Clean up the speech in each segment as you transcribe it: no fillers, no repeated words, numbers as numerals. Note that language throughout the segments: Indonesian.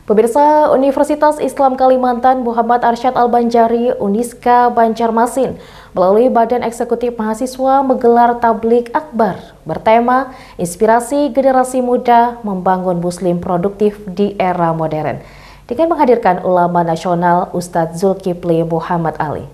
Pemirsa, Universitas Islam Kalimantan Muhammad Arsyad Al-Banjari Uniska Banjarmasin melalui Badan Eksekutif Mahasiswa menggelar tablik akbar bertema Inspirasi Generasi Muda Membangun Muslim Produktif di Era Modern dengan menghadirkan ulama nasional Ustadz Zulkifli Muhammad Ali.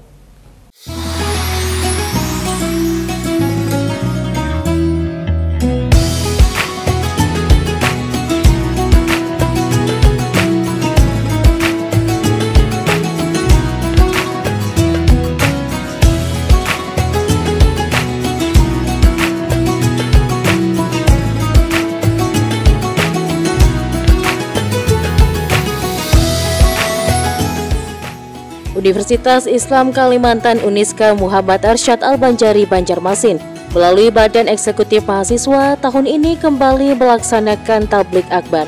Universitas Islam Kalimantan Uniska Muhammad Arsyad Al-Banjari Banjarmasin melalui Badan Eksekutif Mahasiswa tahun ini kembali melaksanakan tablik akbar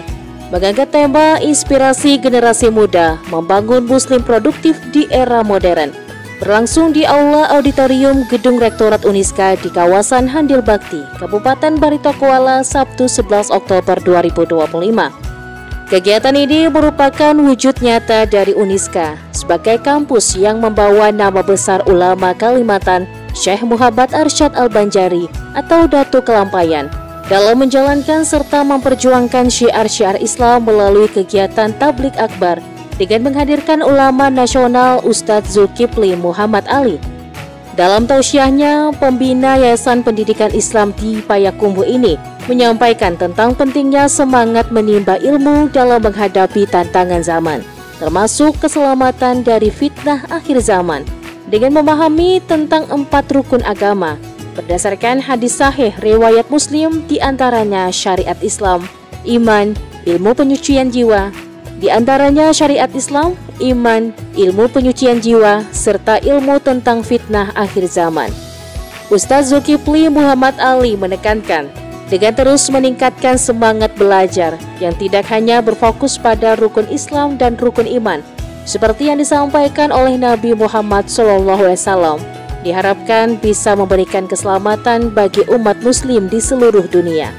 mengangkat tema Inspirasi Generasi Muda Membangun Muslim Produktif di Era Modern berlangsung di Aula Auditorium Gedung Rektorat Uniska di kawasan Handil Bakti, Kabupaten Barito Kuala, Sabtu 11 Oktober 2025. Kegiatan ini merupakan wujud nyata dari Uniska sebagai kampus yang membawa nama besar ulama Kalimantan Syekh Muhammad Arsyad Al-Banjari atau Datu Kelampayan dalam menjalankan serta memperjuangkan syiar-syiar Islam melalui kegiatan tablik akbar dengan menghadirkan ulama nasional Ustadz Zulkifli Muhammad Ali. Dalam tausiahnya, pembina Yayasan Pendidikan Islam di Payakumbuh ini menyampaikan tentang pentingnya semangat menimba ilmu dalam menghadapi tantangan zaman, termasuk keselamatan dari fitnah akhir zaman, dengan memahami tentang 4 rukun agama, berdasarkan hadis sahih riwayat Muslim diantaranya syariat Islam, iman, ilmu penyucian jiwa, diantaranya syariat Islam, iman, ilmu penyucian jiwa, serta ilmu tentang fitnah akhir zaman. Ustadz Zulkifli Muhammad Ali menekankan, dengan terus meningkatkan semangat belajar yang tidak hanya berfokus pada rukun Islam dan rukun iman, seperti yang disampaikan oleh Nabi Muhammad SAW, diharapkan bisa memberikan keselamatan bagi umat Muslim di seluruh dunia.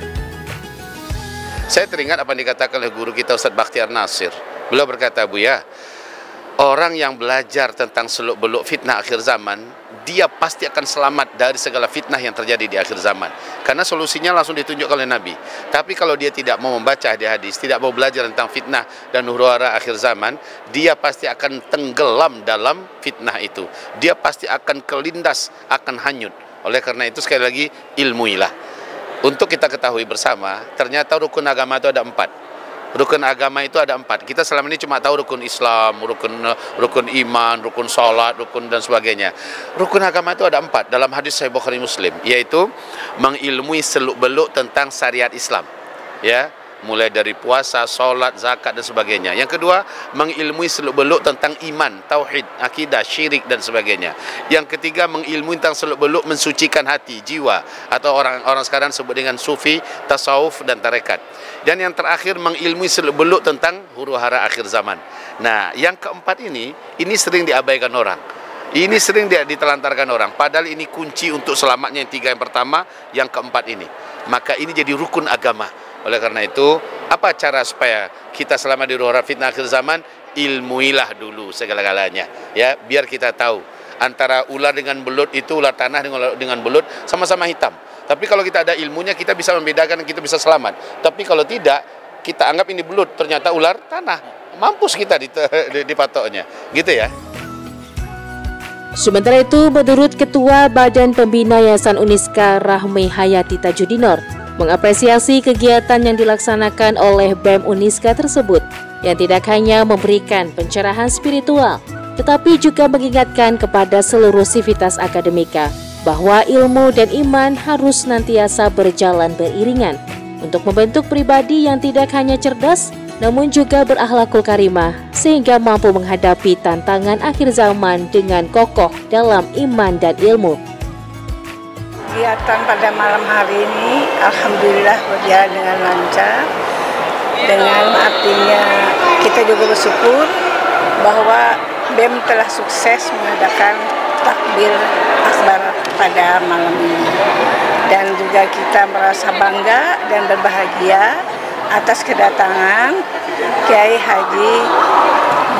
Saya teringat apa yang dikatakan oleh guru kita Ustadz Bakhtiar Nasir. Beliau berkata, Buya, orang yang belajar tentang seluk-beluk fitnah akhir zaman, dia pasti akan selamat dari segala fitnah yang terjadi di akhir zaman. Karena solusinya langsung ditunjukkan oleh Nabi. Tapi kalau dia tidak mau membaca hadis, tidak mau belajar tentang fitnah dan huru-hara akhir zaman, dia pasti akan tenggelam dalam fitnah itu. Dia pasti akan kelindas, akan hanyut. Oleh karena itu sekali lagi, ilmuilah. Untuk kita ketahui bersama, ternyata rukun agama itu ada 4. Rukun agama itu ada 4. Kita selama ini cuma tahu rukun Islam, rukun iman, rukun sholat, rukun dan sebagainya. Rukun agama itu ada 4 dalam hadis Sahih Bukhari Muslim, yaitu mengilmui seluk-beluk tentang syariat Islam. Ya, mulai dari puasa, sholat, zakat dan sebagainya. Yang kedua, mengilmui seluk-beluk tentang iman, tauhid, akidah, syirik dan sebagainya. Yang ketiga, mengilmui tentang seluk-beluk mensucikan hati, jiwa, atau orang-orang sekarang sebut dengan sufi, tasawuf dan tarekat. Dan yang terakhir, mengilmui seluk-beluk tentang huru-hara akhir zaman. Nah, yang keempat ini sering diabaikan orang. Ini sering ditelantarkan orang. Padahal ini kunci untuk selamatnya yang 3 yang pertama, yang keempat ini. Maka ini jadi rukun agama. Oleh karena itu, apa cara supaya kita selamat di huru-hara fitnah akhir zaman? Ilmuilah dulu segala-galanya. Ya, biar kita tahu. Antara ular dengan belut itu, ular tanah dengan belut sama-sama hitam. Tapi kalau kita ada ilmunya, kita bisa membedakan, kita bisa selamat. Tapi kalau tidak, kita anggap ini belut, ternyata ular tanah. Mampus kita dipatoknya. Gitu ya. Sementara itu, menurut Ketua Badan Pembina Yayasan Uniska Rahmi Hayati Tajudinor, mengapresiasi kegiatan yang dilaksanakan oleh BEM Uniska tersebut, yang tidak hanya memberikan pencerahan spiritual, tetapi juga mengingatkan kepada seluruh sivitas akademika bahwa ilmu dan iman harus senantiasa berjalan beriringan untuk membentuk pribadi yang tidak hanya cerdas, namun juga berakhlakul karimah, sehingga mampu menghadapi tantangan akhir zaman dengan kokoh dalam iman dan ilmu. Kegiatan pada malam hari ini alhamdulillah berjalan dengan lancar. Dengan artinya kita juga bersyukur bahwa BEM telah sukses mengadakan takbir akbar pada malam ini. Dan juga kita merasa bangga dan berbahagia atas kedatangan Kiai Haji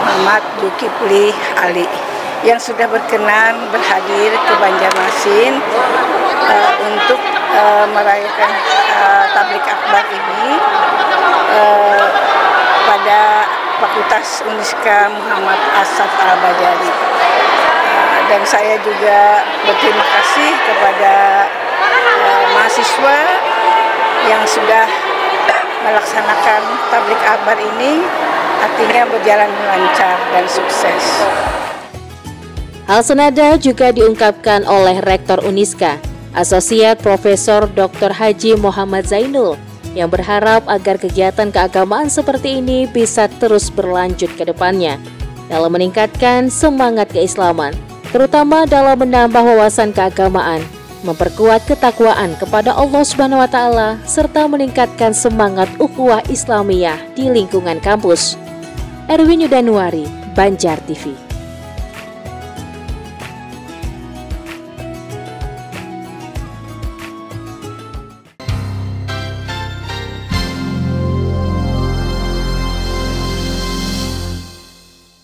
Muhammad Zulkifli Ali yang sudah berkenan berhadir ke Banjarmasin untuk merayakan tablik akbar ini pada Fakultas Uniska Muhammad Asad Al-Banjari. Dan saya juga berterima kasih kepada mahasiswa yang sudah melaksanakan tablik akbar ini, artinya berjalan lancar dan sukses. Hal senada juga diungkapkan oleh Rektor Uniska, Asosiat Profesor Dr. Haji Muhammad Zainul, yang berharap agar kegiatan keagamaan seperti ini bisa terus berlanjut ke depannya dalam meningkatkan semangat keislaman, terutama dalam menambah wawasan keagamaan, memperkuat ketakwaan kepada Allah Subhanahu wa Ta'ala, serta meningkatkan semangat ukhuwah Islamiyah di lingkungan kampus. Erwin Yudanuari, Banjar TV.